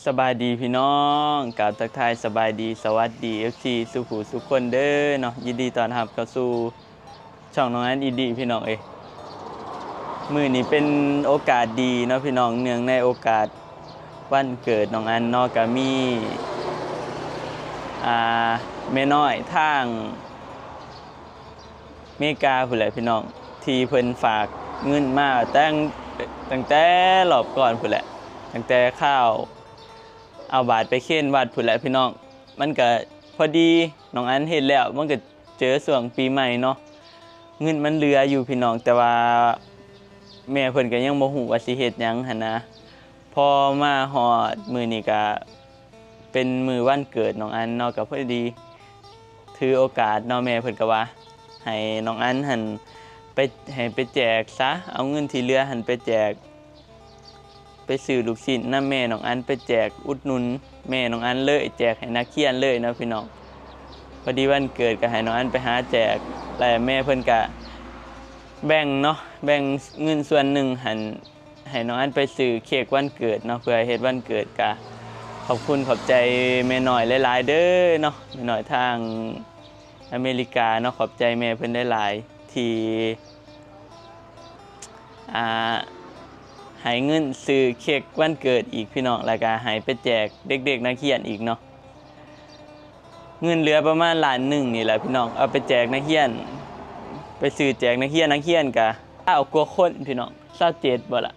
สบายดีพี่น้องกล่าวทักทายสบายดีสวัสดี FC สุขูสุขคนเด้อเนาะยินดีต้อนรับเข้าสู่ช่องน้องอันอีดีพี่น้องมื้อนี้เป็นโอกาสดีเนาะพี่น้องเนื่องในโอกาสวันเกิดน้องอันเนาะก็มีแม่น้อยทางอเมริกาพุ่นแหละพี่น้องที่เพิ่นฝากเงินมาตั้งแต่รอบก่อนพุ่นแหละตั้งแต่ข้าวเอาบาทไปเค้นวัดพุ่นแหละพี่น้องมันก็พอดีน้องอันเห็นแล้วมันก็เจอช่วงปีใหม่เนาะเงินมันเหลืออยู่พี่น้องแต่ว่าแม่เพิ่นก็ยังบ่ฮู้ว่าสิเฮ็ดหยังหั่นนะพอมาฮอดมื้อนี้ก็เป็นมื้อวันเกิดน้องอันเนาะก็พอดีถือโอกาสเนาะแม่เพิ่นก็ว่าให้น้องอันหั่นไปแจกซะเอาเงินที่เหลือหั่นไปแจกไปซื้อลูกชิ้นนำแม่น้องอันไปแจกอุดหนุนแม่น้องอันเลยแจกให้นักเรียนเลยเนาะพี่น้องพอดีวันเกิดก็ให้น้องอันไปหาแจกแล้วแม่เพิ่นก็แบ่งเนาะแบ่งเงินส่วนหนึ่งหั่นให้น้องอันไปซื้อเค้กวันเกิดเนาะเพื่อเฮ็ดวันเกิดก็ขอบคุณขอบใจแม่น้อยหลายๆเด้อเนาะแม่น้อยทางอเมริกาเนาะขอบใจแม่เพิ่นหลายๆที่ให้เงินซื้อเค้กวันเกิดอีกพี่น้องแล้วก็ให้ไปแจกเด็กๆนักเรียนอีกเนาะเงินเหลือประมาณล้านหนึ่งนี่แหละพี่น้องเอาไปแจกนักเรียนไปซื้อแจกนักเรียนก็เอากว่าคนพี่น้อง27บ่ล่ะ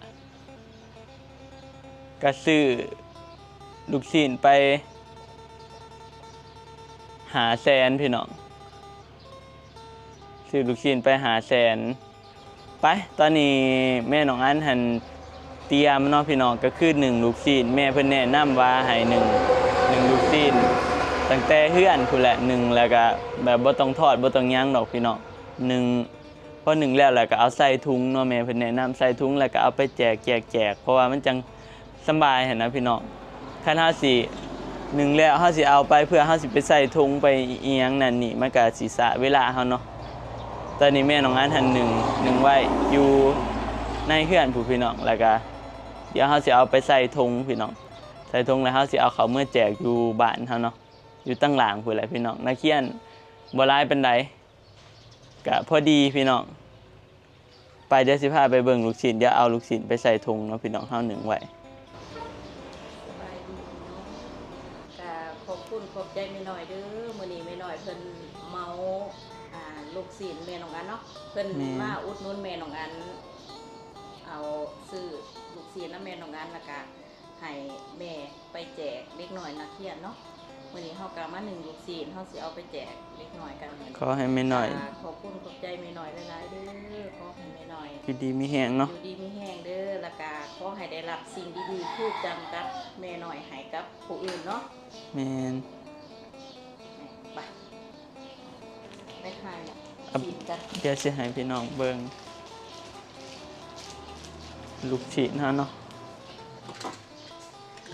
ก็ซื้อลูกชิ้นไป500,000พี่น้องซื้อลูกชิ้นไป500,000ไปตอนนี้แม่น้องอันหันเตรียมเนาะพี่น้องก็คือ1ลูกชิ้นแม่เพิ่นแนะนำว่าให้1ลูกชิ้นตั้งแต่เฮือนพุ่นแหละ1แล้วก็แบบบ่ต้องทอดบ่ต้องย่างดอกพี่น้อง1พอ1แล้วก็เอาใส่ถุงเนาะแม่เพิ่นแนะนำใส่ถุงแล้วก็เอาไปแจกเพราะว่ามันจังสบายหั่นนะพี่น้องคันเฮาสิ1แล้วเฮาสิเอาไปเพื่อเฮาสิไปใส่ถุงไปอีหยังนั่นนี่มันก็สิสะเวลาเฮาเนาะตอนนี้แม่น้องอันหัน1ไว้อยู่ในเฮือนผู้พี่น้องแล้วก็เดี๋ยวเฮาสิเอาไปใส่ถุงพี่น้องใส่ถุงแล้วเฮาสิเอาเข้ามื้อแจกอยู่บ้านเฮาเนาะอยู่ตั้งหลังพุ่นแหละพี่น้องนักเรียนบ่หลายปานใดก็พอดีพี่น้องไปเดี๋ยวสิพาไปเบิ่งลูกชิ้นเดี๋ยวเอาลูกชิ้นไปใส่ถุงเนาะพี่น้องเฮา1ไว้สบายดีเนาะก็ขอบคุณขอบใจแม่น้อยเด้อมื้อนี้แม่น้อยเพิ่นเมาลูกศิษย์แม่น้องอันเนาะเพิ่นมาอุดหนุนแม่น้องอันเอาซื้อลูกศิษย์นำแม่น้องอันแล้วก็ให้แม่ไปแจกเด็กน้อยนักเรียนเนาะมื้อนี้เฮาก็มา1ลูกศิษย์เฮาสิเอาไปแจกเด็กน้อยกันขอให้แม่น้อยขอบคุณขอบใจแม่น้อยหลายๆเด้อขอให้แม่น้อยอยู่ดีมีแฮงเนาะอยู่ดีมีแฮงเด้อแล้วก็ขอให้ได้รับสิ่งดีๆคือจำกับแม่น้อยให้กับผู้อื่นเนาะแม่นไปทานกินกันเดี๋ยวสิให้พี่น้องเบิ่งลูกชิ้นเฮาเนาะ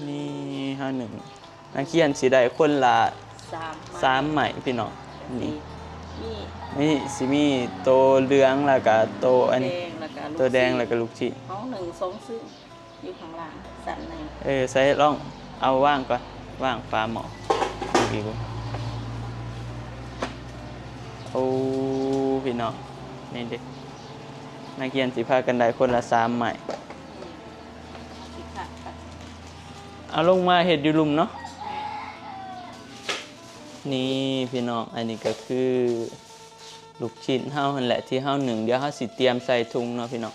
นี่เฮา1นักเรียนสิได้คนละ3ไหมพี่น้องนี่มีสิมีโตเหลืองแล้วก็โตอันนี้โตแดงแล้วก็ลูกชิ้นห้อง1 2ซึ่งอยู่ข้างล่างสั่นนึงใส่ลองเอาว่างก่อนว่างฟ้าหม้ออีกบ่โอ้พี่น้องนี่เด้นักเรียนสิพากันได้คนละ3ไหมเอาลงมาเฮ็ดอยู่ลุมเนาะนี่พี่น้องอันนี้ก็คือลูกชิ้นเฮาหั่นแหละที่เฮา1เดี๋ยวเฮาสิเตรียมใส่ถุงเนาะพี่น้อง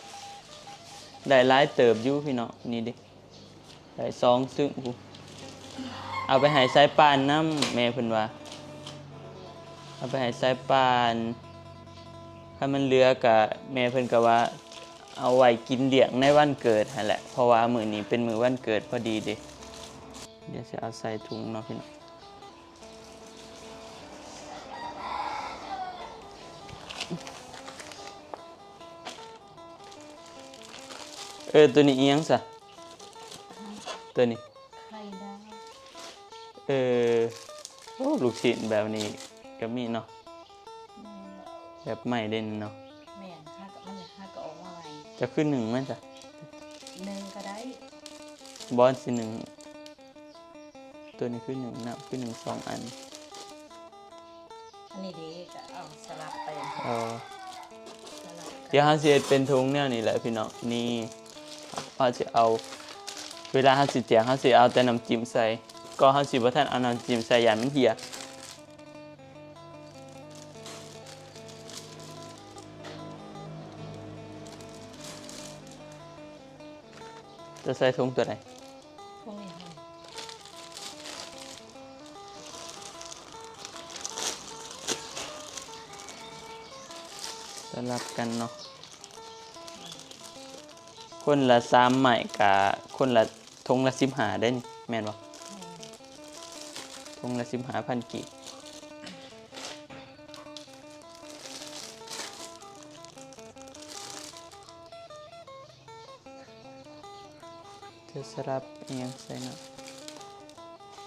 ได้หลายเติบอยู่พี่น้องนี่ดิได้2ซึ่งเอาไปให้สายป่านนำแม่เพิ่นว่าเอาไปให้สายป่านถ้ามันเหลือก็แม่เพิ่นก็ว่าเอาไว้กินเลี้ยงในวันเกิดหั่นแหละเพราะว่ามื้อนี้เป็นมื้อวันเกิดพอดีเด้เดี๋ยวสิเอาใส่ถุงเนาะพี่น้องตัวนี้อีหยังซะตัวนี้ไข่ดาวโอ้ลูกชิ้นแบบนี้ก็มีเนาะแบบใหม่เด่นเนาะแม่นฮักมันก็ออกมาใหม่จะขึ้น1มั้ยจ้ะ1ก็ได้บอลสิ1 ตัวนี้คือ1นะคือ1 2อันอันนี้ดีก็เอาสลับไป เออ สลับกัน เดี๋ยวเราสิเฮ็ดเป็นถุงแนวนี้แหละพี่น้องนี่เราสิเอาเวลาเราสิแจกเราสิเอาแต่น้ำจิ้มใส่ก็เราสิบ่ทันเอาน้ำจิ้มใส่ยันมันเหี่ยจะใส่ถุงตัวไหน พวกนี้ค่ะ สลับกันเนาะคนละ3ใหม่กับคนละถุงละ15ได้นี่แม่นบ่ถุงละ15,000กีบจะสลับเอียงใส่เนาะ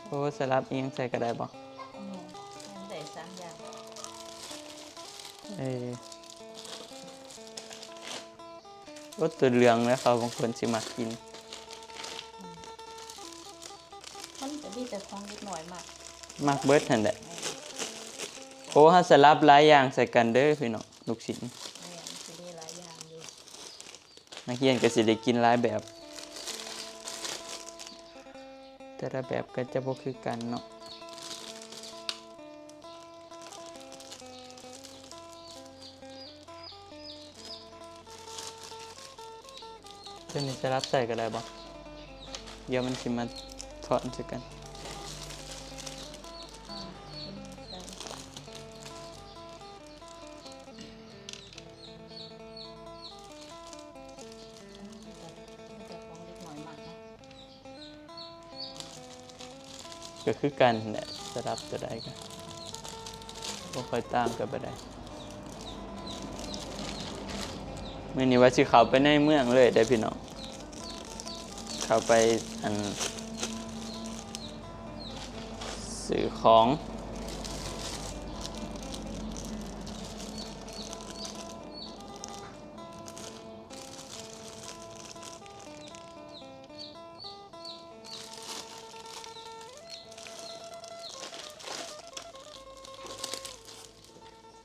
โอ้สลับเอียงใส่ก็ได้บ่ อันใด3อย่าง รสตัวเหลืองแล้วเขาบางคนสิมักกิน มันจะมีแต่ของนิดหน่อยมาก มักเบิดนั่นแหละโอ้เฮาสลับหลายอย่างใส่กันเด้อพี่น้องลูกชิ้น เนี่ยมันจะมีหลายอย่างอยู่ นักเรียนก็สิได้กินหลายแบบ แต่ละแบบก็จะบ่คือกันเนาะตัวนี้สลับใส่ก็ได้บ่เดี๋ยวมันสิมาถอนใส่กัน มีแต่ของเล็กหน่อยมากนะ ก็คือกันแหละสลับจะได้กันบ่ค่อยต่างกันไปได้มื้อนี้ว่าสิเข้าไปในเมืองเลยได้อพี่น้องเข้าไปอันซื้อของ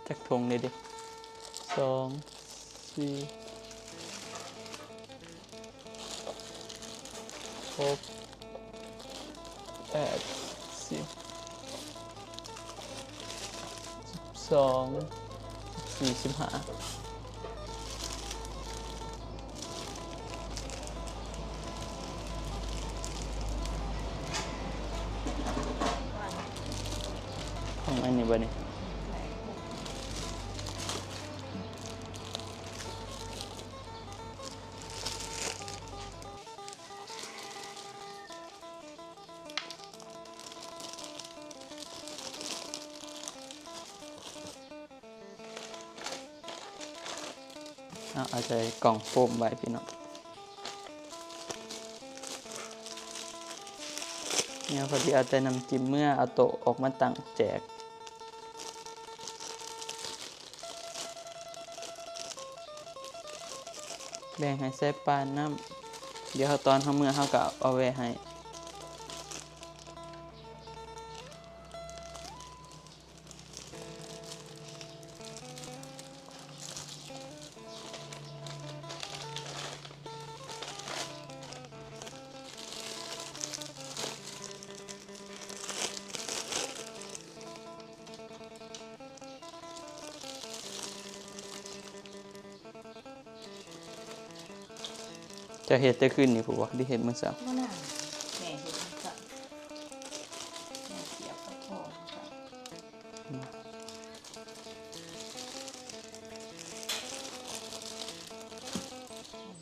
จักทงเลยดิ2 4 6 8 10 12 14 15ของอันนี้บ่นี่เอาใจกล่องโฟมไว้พี่น้องเนี่ยพอดีเอาใจน้ำจิ้มเมื่อเอาโต๊ะออกมาตั้งแจกแบ่งให้ใส่ปานน้ำเดี๋ยวตอนเขาเมื่อเขาก็เอาไว้ให้จะเฮ็ดแต่คืนนี่ผู้ว่าที่เฮ็ดมื้อเช้า ว่าน่าแม่เห็นค่ะแม่เสียบกระโถงค่ะ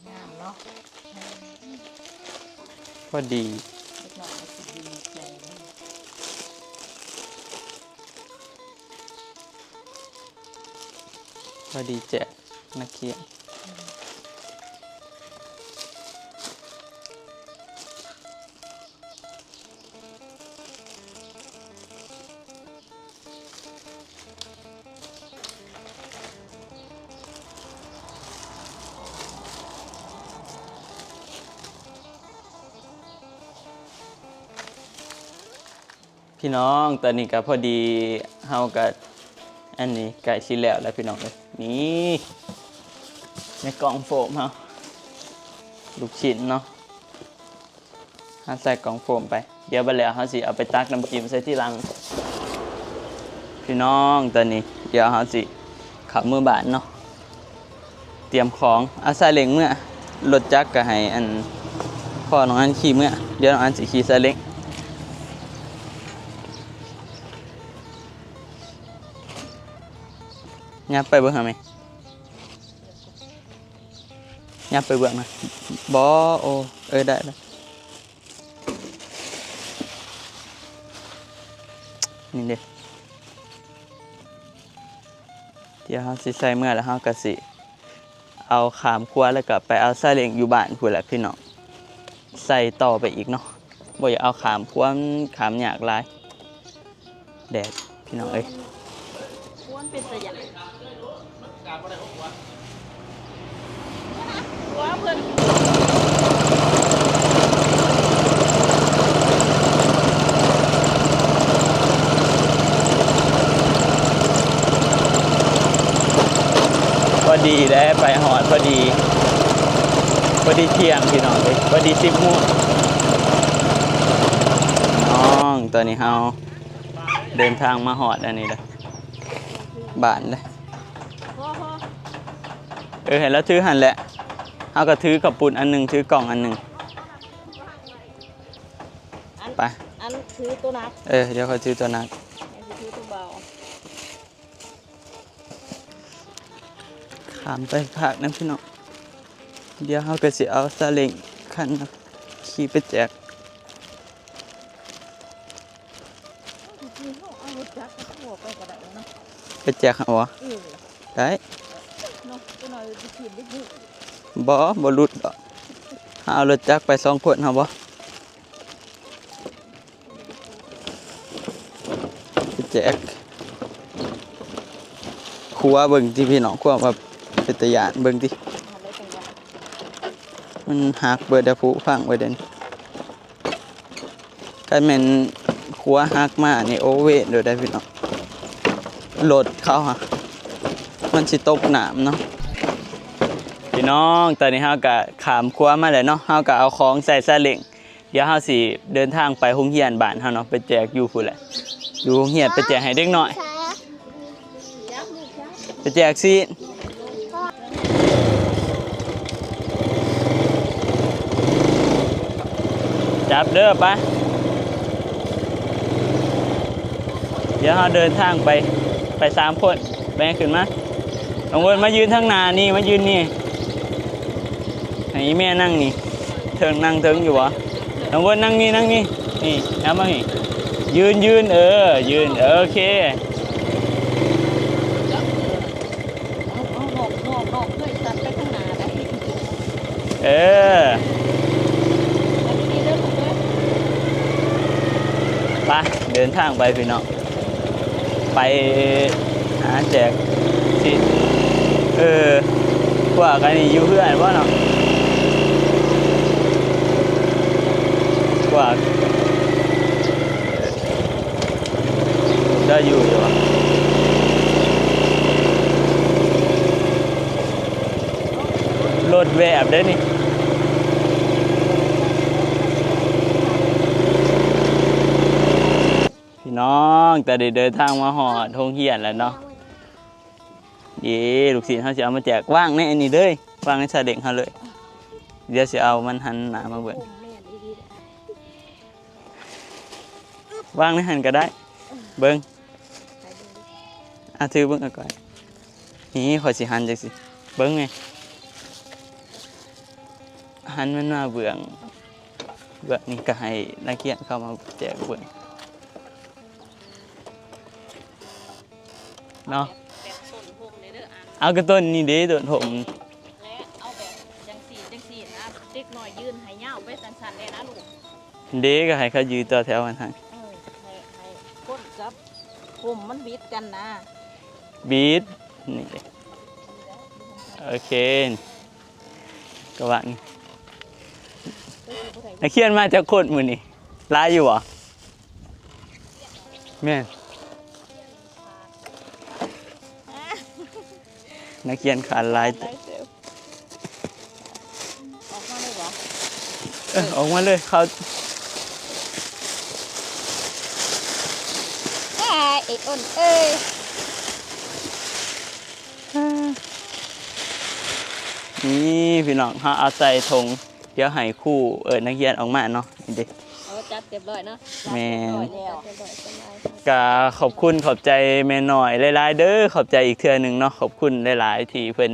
งามเนาะ พอดี เล็กน้อยก็สิดีใจเลย พอดีแจกนักเรียน พี่น้องตอนนี้ก็พอดีเฮาก็อันนี้ไก่ชิ้นแล้วพี่น้องเลยนี่ในกล่องโฟมเฮาลูกชิ้นเนาะเฮาใส่กล่องโฟมไปเดี๋ยวบัดแล้วเฮาสิเอาไปตักน้ำจิ้มใส่ที่หลังพี่น้องตอนนี้เดี๋ยวเฮาสิขับมือบ้านเนาะเตรียมของเอาซาเล้งเมื่อรถจักรก็ให้อันพ่อน้องอันขี่เมื่อเดี๋ยวน้องอันสิขี่ซาเล้งยับไปเบิ่งหาไหมยับไปเบิ่งนะบอโอได้แล้วนี่เด้เดี๋ยวเราสิใส่เมื่อแล้วเราก็สิเอาขามครัวแล้วก็ไปเอาซาเล้งอยู่บ้านพุ่นแหละพี่น้องใส่ต่อไปอีกเนาะบ่อยากเอาขามครัวมันขามยากหลายแดดพี่น้องเอ้ย ควรเป็นตะหยาหัวเพิ่น พอดีได้ไปหอดพอดีเที่ยงพี่น้องเลยพอดี10 โมงน้องตอนนี้เฮาเดินทางมาหอดอันนี้เลยบ้านเลย พอ เห็นแล้วถือหันแหละเฮาก็ถือกระปุนอันหนึงถือกล่องอันหนึงไป อันคือตัวนัก เดี๋ยวเขาถือตัวนัก อันคือตัวเบา ขามไปผักนั่นพี่น้องเดี๋ยวเฮาก็สิเอาซาเล้งคันนะขี่ไปแจก คือเขาเอารถจักรหัวไปกระไดเนาะ ไปแจกหัวได้ เนาะตัวน้อยไปขีดได้บุ บ่หลุดดอกเอารถจักรไป2 คนเฮาบ่ไปแจกครัวเบิ่งที่พี่น้องครัวว่าเป็นตะยานเบิ่งติ อะไรต่าง มันหักเบิดแต่ผู้ฟังไว้เด่นการแม่นครัวหักมานี่โอเวโดยได้พี่น้องรถเขาฮะมันสิตกน้ำเนาะพี่น้องตอนนี้เฮาก็ขามครัวมาแล้วเนาะเฮาก็เอาของใส่ซาเล้งเดี๋ยวเฮาสิเดินทางไปโรงเรียนบ้านเฮาเนาะไปแจกอยู่พุ่นแหละอยู่โรงเรียนไปแจกให้เด็กน้อยไปแจกซีนจับเด้อไปเดี๋ยวเราเดินทางไป3 คนแบ่งขึ้นมาน้องวนมายืนทั้งหน้านี่มายืนนี่ให้แม่นั่งนี่นั่งเทิงอยู่วะน้องวนนั่งนี่นี่เอามานี่ยืนยืนโอเค เอาหอกด้วยสัตว์ไปข้างหน้าได้ นี่เด้อไปเดินทางไปพี่น้องไปหาแจกสิพวกอันนี้อยู่เพื่อนว่าเนาะพวกได้อยู่วะรถแวบได้นี่พี่น้องแต่ได้เดินทางมาหอดโรงเรียนแล้วเนาะดีลูกศิษย์เขาจะเอามาแจกว่างในอันนี้เลยว่างในซาเล้งเขาเลยเดี๋ยวจะเอามันหันหน้ามาเบิ่งว่างในหันก็ได้เบิ่งถือเบิ่งเอาก่อนนี่ขอยสิหันจังสิเบิ่งไงหันมันมาเบื้องนี่ก็ให้นักเรียนเข้ามาแจกเบิ่งเนาะ แบบต้นพงเลยเด้ออัน เอากระต้นนี่เด้ต้นผม และเอาแบบจังสี่นะเด็กหน่อยยืนให้ยาวไปสั้นๆเลยนะลูก เด้ก็ให้เขายืนต่อแถวกันทาง ให้ก้นกับผมมันบิดกันนะ บีทนี่เด้โอเคก็ว่างี้นักเรียนมาจากโคตรมื้อนี่หลายอยู่บ่ แม่นนักเรียนขาดหลาย ออกมาเลยเหรอ ออกมาเลยเขา เอกอ้นเอ้ย นี่พี่น้องเขาเอาใส่ธงเดี๋ยวให้ครู่นักเรียนออกมาเนาะนี่เด็ก จัดเรียบร้อยเนาะ แม่ แล้ว ก็ขอบคุณขอบใจแม่น้อยหลายๆเด้อขอบใจอีกเทื่อหนึงเนาะขอบคุณหลายๆที่เพิ่น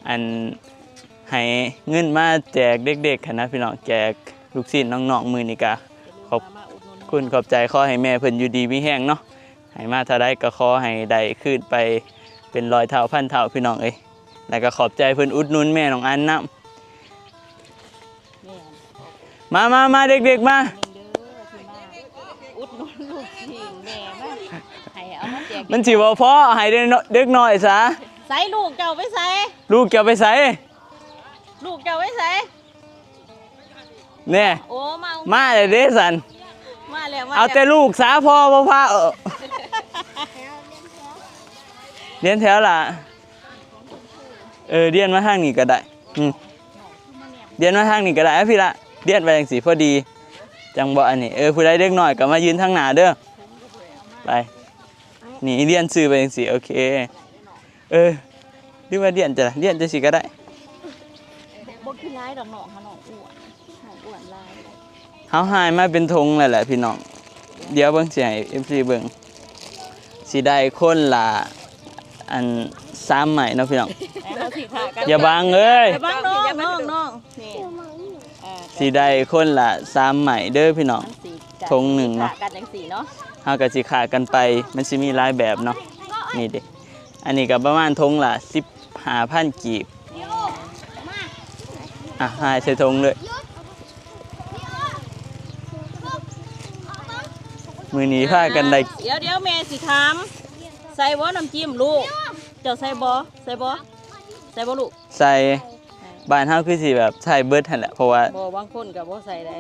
อันให้เงินมาแจกเด็กๆค่ะนะพี่น้องแจกลูกศิษย์น้องๆมื้อนี้ก็ขอบคุณขอบใจขอให้แม่เพิ่นอยู่ดีมีแห้งเนาะให้มาเท่าใดก็ขอให้ได้ขึ้นไปเป็น100เท่าพันเท่าพี่น้องเอ้ยแล้วก็ขอบใจเพิ่นอุดหนุนแม่น้องอันนำมาเด็กๆมา อุดหนุนลูกสิงแม่มาให้เอามาแจก มันสิบ่พอให้เด็กน้อยซะ ใส่ลูกเจ้าไปใส่ ลูกเกี่ยวไปใส่ ลูกเจ้าไปใส่ แน่ โอ้มา มาเลยเด้สัน มาแล้วมา เอาแต่ลูกสาพอบ่พาเรียนแถวล่ะเรียนมาทางนี้ก็ได้เรียนมาทางนี้ก็ได้พี่ละเรียนไปจังสีพอดีจังบ่อันนี้ผู้ใดเด็กน้อยก็มายืนทางหน้าเด้อไปนี่เรียนซื้อไปจังสีโอเคหรือว่าเรียนจะสิก็ได้ บ่ขี้ร้ายดอกน้องค่ะน้องอ้วนลาย เฮาหายมาเป็นธงแล้วแหละพี่น้องเดี๋ยวเบิ่งสิให้ FC เบิ่งสิได้คนละอัน3ใหม่เนาะพี่น้อง เราสิท่ากัน อย่าบังเอ้ย อย่าบังน้องนี่ สิได้คนละ3ใหม่เด้อพี่น้อง ธงหนึ่งเนาะ กันจังสี่เนาะ เฮาก็สิขากันไปมันสิมีหลายแบบเนาะนี่เด้อันนี้ก็ประมาณธงละ15,000 กีบหายใส่ธงเลยมื้อนี้พากันได้ เดี๋ยวแม่สิถามใส่บ่น้ำจิ้มลูกเจ้าใส่บ่ลูก ใส่บ้านเฮาคือสิแบบใส่เบิดหั่นแหละเพราะว่า บ่บางคนก็บ่ใส่ได้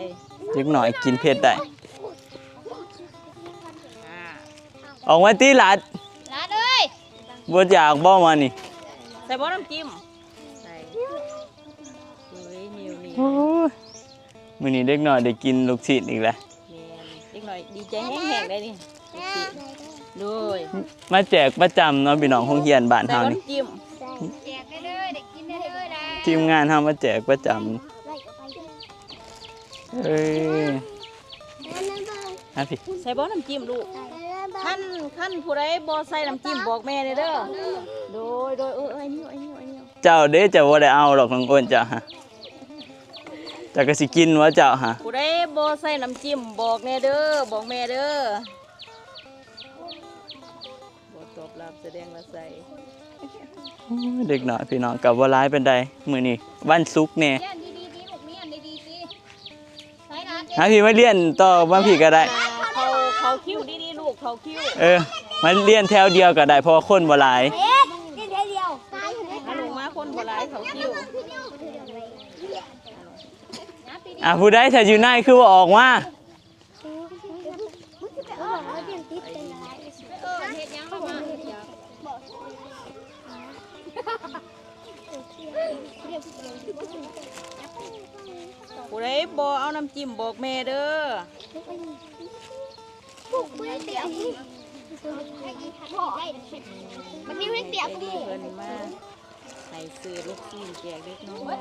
เด็กน้อยกินเผ็ดได้ออกมาตีหลาด ลาดเอ้ย บ่อยากบ่มานี่ ใส่บ่น้ำจิ้มใส่เฮ้ยนิวนี่ โอ้ยมื้อนี้เด็กน้อยได้กินลูกชิ้นอีกแล้ว เด็กหน่อยดีใจแห้งๆได้นี่ด้วย มาแจกประจำเนาะพี่น้องโรงเรียนบ้าน ใส่ เฮา บ่ นี่ น้ำจิ้ม แจกได้เลยเด็กกินได้เลยนะ ทีมงานเฮามาแจกประจำพี่ ใส่บ่น้ำจิ้มลูกขั้นผู้ใดบ่ใส่น้ำจิ้มบอกแม่เด้อโดยไอ้นิ้ว เจ้าเด้เจ้าบ่ได้เอาหรอกน้องอ้นเจ้าฮะเจ้าก็สิกินว่าเจ้าฮะ ผู้ใดบ่ใส่น้ำจิ้มบอกแม่เด้อบอกแม่เด้อบ่ตอบรับแสดงว่าใส่ โอ้ยเด็กน้อยพี่น้องก็บ่หลายปานใดมื้อนี้วันศุกร์แน่ เรียนดีๆลูกเรียนดีๆสิใส่ลาด หาพี่มาเรียนต่อมาพี่ก็ได้ เขาคิ้วดีๆลูกเขาคิ้ว มาเรียนแถวเดียวก็ได้เพราะว่าคนบ่หลาย เอ๊ะเรียนเดียวตายอยู่ใน ถ้าลูกมาคนบ่หลายเขาคิ้ว ผู้ใดถ้าอยู่ในคือว่าออกมา เรียนติดเป็นอะไรเฮ็ดยังมาผู้ใดบ่เอาน้ำจิ้มบอกแม่เด้อ มันนี่เพิ่งเตียก ดีเพิ่นมาให้ซื้อลูกชิ้นแจกเด็กน้อย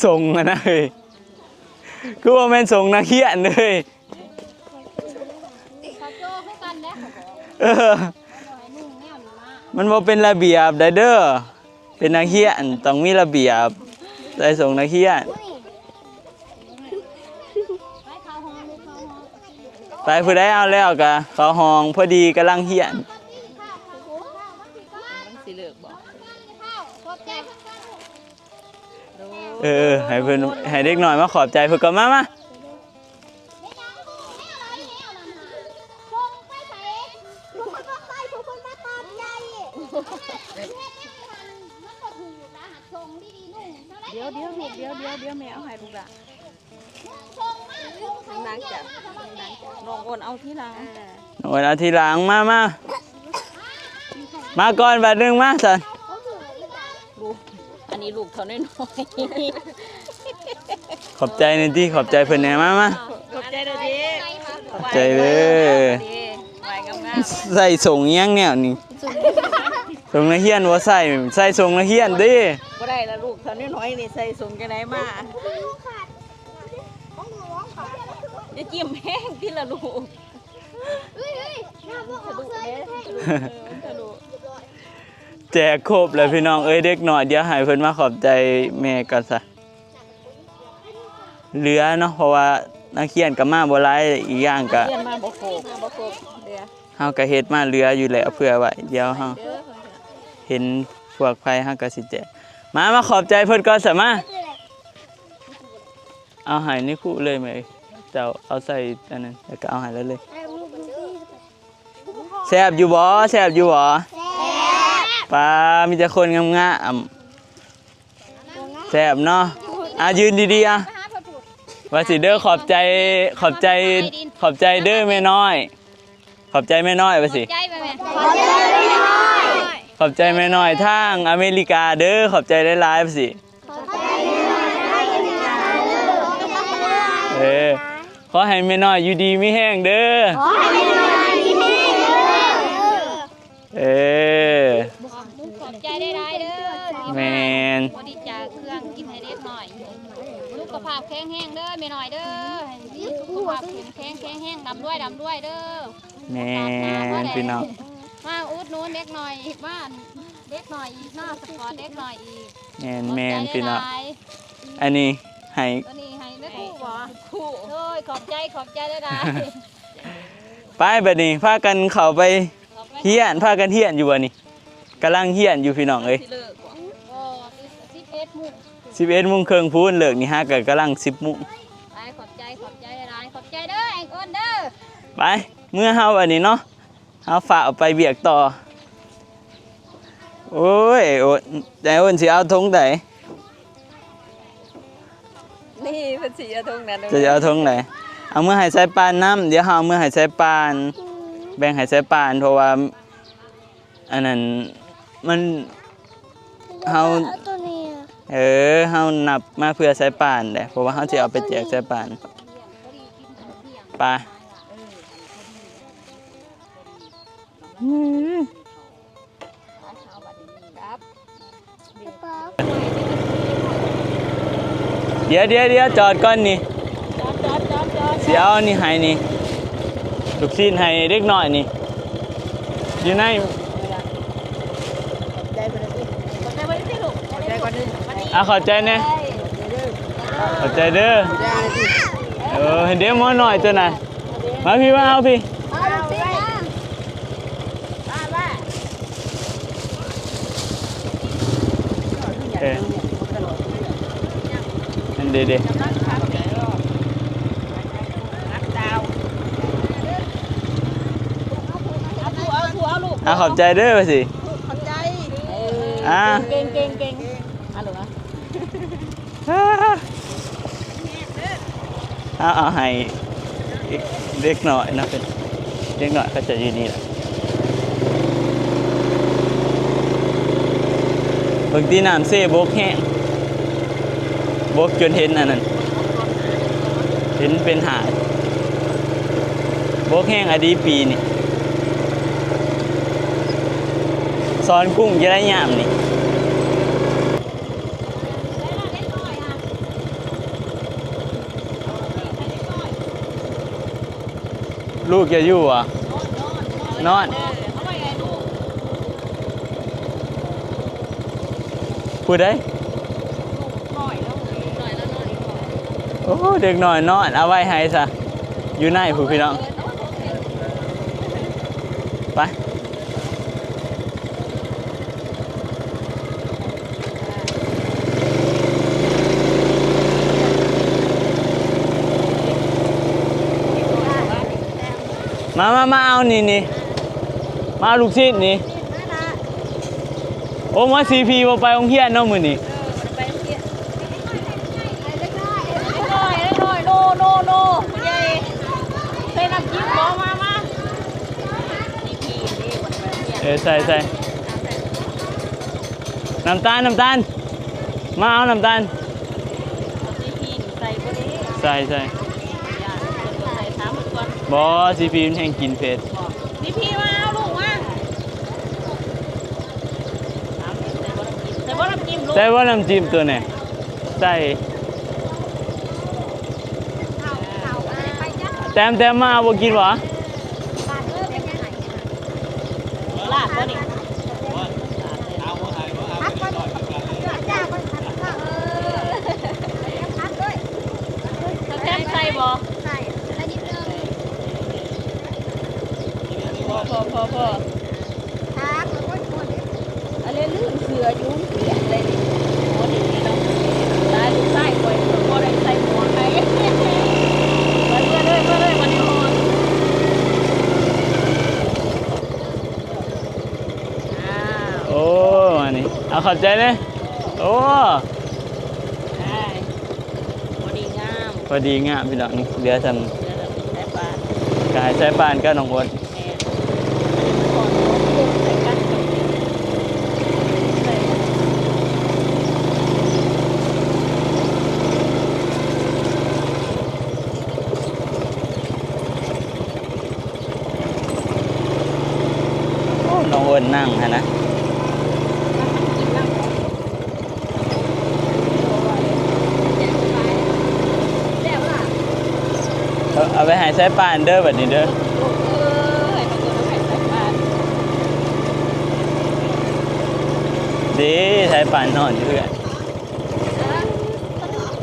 ส่งอะนะเฮ้ยคือว่าแม่นส่งนักเรียนเลย มันบ่เป็นระเบียบได้เด้อเป็นนักเรียนต้องมีระเบียบได้ส่งนักเรียนไปผู้ใดเอาแล้วก็เข้าห้องพอดีกำลังเรียน มันสิเลิกบ่ ให้เพิ่นให้เด็กหน่อยมาขอบใจเพิ่นก็มาเดี๋ยวลูกเดี๋ยวแม่เอาให้ลูกละ นางจับน้องอ้นเอาที่หลัง โอ้ยเอาทีหลังมาก่อนบัดหนึงมาสัน ลูกอันนี้ลูกเขาน้อย ขอบใจหนี่อยที่ขอบใจเพิ่นแหน่มา ๆขอบใจเด้อดิ ขอบใจเด้อ ไหวงาม ใส่ส่งอิหยังแนวนี่ส่งนักเรียนบ่ใส่ส่งนักเรียนเดิ ๆบ่ได้ละลูกเขาน้อยๆนี่ใส่สูงจังไดมาจะจิ้มแห้งที่ละลูกทะลุ แจกครบเลยพี่น้องเอ้ยเด็กหน่อยเดี๋ยวให้เพิ่นมาขอบใจแม่กันซะเหลือเนาะเพราะว่านักเรียนก็มาบ่หลายอีกอย่างก็ เรียนมาบ่ครบเด้อ เฮาก็เฮ็ดมาเหลืออยู่แล้วเพื่อไว้เดี๋ยวเฮา เด้อ เห็นพวกไผเฮาก็สิแจกมาขอบใจเพิ่นก่อนซะมาเอาให้นี่คู่เลยไหมเจ้าเอาใส่อันนั้นแล้วก็เอาให้แล้วเลยแซ่บอยู่บ่แซ่บอยู่บ่ปลามีแต่คนงามๆแซ่บเนาะยืนดีๆอ่ะว่าสิเด้อขอบใจเด้อแม่น้อย ขอบใจแม่น้อยว่าสิ ใจไปแม่ ขอบใจแม่น้อยทางอเมริกาเด้อขอบใจหลายๆว่าสิขอให้แม่น้อยอยู่ดีมีแห้งเด้อขอบใจได้ไรเด้อ แม่น บริจาคเครื่องกินให้เด็กหน่อยสุขภาพแข็งแห้งเด้อแม่หน่อยเด้อสุขภาพแข็งแห้งดำด้วยเด้อ แม่นพี่น้อง มาอุดหนุนเด็กหน่อยบ้านเด็กหน่อยอีกหน้าสปอร์ตเด็กหน่อยอีก แม่นพี่น้องอันนี้ให้ ตัวนี้ให้แม่คู่บ่คู่เฮ้ยขอบใจได้ไร ไปบัดนี้พากันเข้าไปเฮียนพากันเฮียนอยู่บ่นี่กำลังเฮียนอยู่พี่น้องเอ้ย ที่เลิกบ่ โอ้11 โมง 11:30นพูนเลิกนี่ฮะก็กำลัง10:00น ไปขอบใจได้ไรขอบใจเด้อไอ้อ้นเด้อ ไปเมื่อเฮาอันนี้เนาะเฮาฝากเอาไปเบียกต่อโอ้ยโอ้ใจอ้นสิเอาธงใด นี่เพิ่นสิเอาตรงนั้น จะเอาธงไหนเอามือให้ใส่ปานน้ำเดี๋ยวเฮาเอามือให้ใส่ปานแบ่งให้ใส่ปานเพราะว่าอันนั้นมันเฮาเฮานับมาเพื่อใส่ปานแหละเพราะว่าเฮาสิเอาไปแจกใส่ปานไปเดี๋ยวจอดก่อนนี่สิเอานี่ให้นี่ลูกชิ้นให้เด็กน้อยนี่อยู่ใน ใจเพิ่นสิขอบใจเพิ่นสิลูกขอบใจก่อนนึงวันนี้ ขอบใจแน่ขอบใจเด้อเดี๋ยวหมอหน่อยตัวน่ะมาพี่มาเอาพี่อันเด็ดขอบใจเด้อไปสิ ขอบใจ เก่งอ่ะลูกอ่ะ เอาให้เด็กหน่อยนะเป็นเด็กหน่อยก็จะอยู่นี่แหละบางทีน้ำเซ่บกแห้งบกจนเห็นอันนั้นเห็นเป็นหาดบกแห้งอดีปีนี่ซอนกุ้งจะได้ยามนี่ลูกจะอยู่อ่ะนอนพูดได้โอ้เด็กหน่อยนอนเอาไว้ให้ซะอยู่ในผู้พี่น้องไปมาเอานี่มาเอาลูกชิ้นนี่โอ้มาซีพีมาไปโรงเรียนเนาะมื้อนี้ ไปเที่ยวเล็กน้อยลู ใส่น้ำตาลมาเอาน้ำตาล นี่พี่ใส่บ่ได้ ใส่ ย่าใส่ถามก่อน บอซีพีมันแห้งกินเผ็ด นี่พี่มาเอาลูกมาใส่บ่น้ำจิ้มลูก ใส่ว่าน้ำจิ้มตัวไหนใส่แต้มมาบ่กินหรอ ลาดบ่นี่แซ่บใส่บ่พออะไรลื่นเสือยุ่งเปียกเลยนี่โอ้นี่เราตายลูกไส้บ่อยบ่ได้ใส่หมวกให้มาเลยวันนี้อ่อนโอ้มานี่เอาขอบใจเลยโอ้ ได้พอดีงาม พอดีงามพี่น้องเหลือท เดี๋ยวเราไปใช้ปลาก ายใช้ปานก็น้องอด แม่อันนี้มันก่อนต้มใส่กันกับใส่ น้องอดนั่งฮะนะเอาไปใหายใช้ปานเด้อแบบนี้เด้อดีใช้ปานนอนอยู่เพื่อน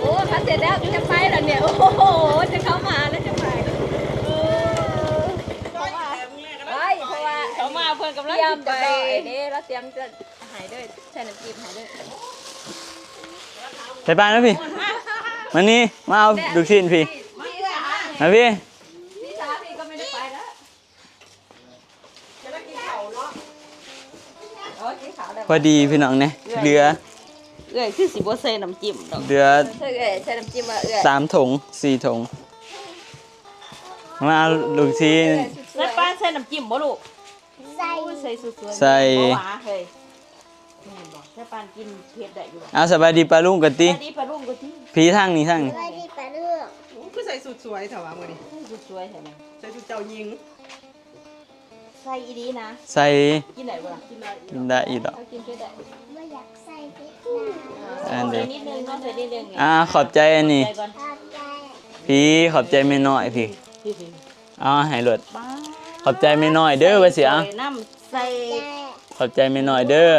โอ้ถ้าเสร็จแล้วจะไปแล้วเนี่ย โอ้โห จะเข้ามาแล้วจะไปเพราะว่าเขามาเพื่อนกำลังจะไปนี่เราเตรียมจะหายด้วยใช่น้ำจิ้มหายด้วย ใช้ปานนะพี่มานี่มาเอาดูชิ้นพี่มาพี่ พี่สาพี่ก็ไม่ได้ไปแล้วจะได้กินข้าวเนาะโอ้กินข้าวได้ พอดีพี่น้องเนี่ยเหลือ เอ้ยคือสิบ่ใส่น้ำจิ้มดอก เหลือ เอ้ยใส่น้ำจิ้มมาเอ้ย 3 ถุง 4 ถุงมาเอาดูชิ้น ใส่ป้าใส่น้ำจิ้มบ่ลูกใส่สุดๆ ใส่ บ่หวานเฮ้ยแม่นบ่ใส่ปานกินเผ็ดได้อยู่บ่ เอาสบายดีปลาลุงกันติ สวัสดีปลาลุงก็ที่ พี่ทางนี้ทางนี้ คือใส่สุดสวยเถอะวะมื้อนี้ สุดสวยใช่ไหม ใส่สุดเจ้าหญิง ใส่อีดีนะ ใส่ กินได้บ่ล่ะกินได้ กินได้อีกดอก เอากินเผ็ดได้ อันเดียว ใส่นิดนึงเนาะใส่นิดนึงไง ขอบใจอันนี้ ใส่ก่อน พี่ขอบใจไม่น้อยพี่ พี่ เอาให้รถ ป้า ขอบใจไม่น้อยเด้อว่าสิเอา ใส่น้ำใส่ ขอบใจไม่น้อยเด้อ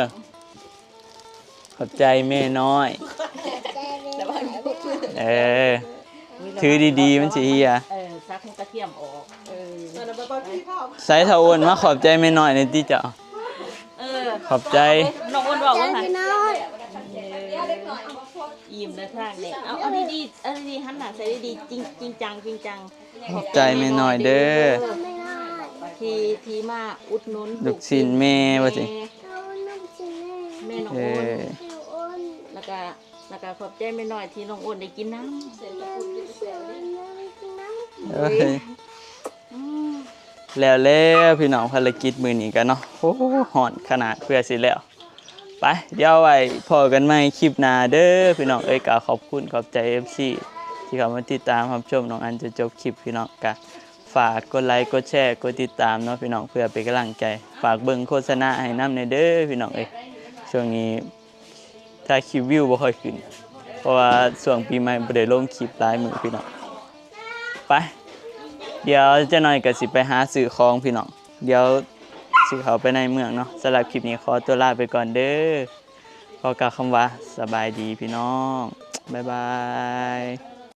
ขอบใจแม่น้อย แต่ว่า เออถือดีๆมันสิเฮีย ซักกระเทียมออกตอนนั้นบ่พี่พ่อ ใส่เท่าอ้วนมาขอบใจไม่น้อยในที่เจ้าขอบใจ น้องอ้วนบอกว่าอิ่มแล้วทางเนี่ยเอาดีๆเอาดีๆหันหน้าใส่ดีๆจริงจัง ขอบใจไม่น้อยเด้อ ทีมาอุดหนุน ลูกชิ้นแม่ว่าสิ แม่น้อง เอ อ้น อ แล้วก็ขอบใจแม่น้อยที่น้องอ้นได้กินน้ำ เอ้ยแล้วพี่น้องภารกิจมื้อนี้กันเนาะโอ้ฮ้อนขนาดเพื่อสิแล้วไปเดี๋ยวไว้พอกันใหม่คลิปหน้าเด้อพี่น้องก็ขอบคุณขอบใจ FC ที่เข้ามาติดตามรับชมน้องอันจะจบคลิปพี่น้องก็ฝากกดไลค์กดแชร์กดติดตามเนาะพี่น้องเพื่อเป็นกำลังใจฝากเบิ่งโฆษณาให้นำในเด้อพี่น้องช่วงนี้ถ้าคลิปวิวบ่ค่อยขึ้นเพราะว่าช่วงปีใหม่บ่ได้ลงคลิปหลายมื้อพี่น้องไปเดี๋ยวจะหน่อยก็สิไปหาซื้อของพี่น้องเดี๋ยวสิเข้าไปในเมืองเนาะสำหรับคลิปนี้ขอตัวลาไปก่อนเด้อขอกล่าวคำว่าสบายดีพี่น้องบ๊ายบาย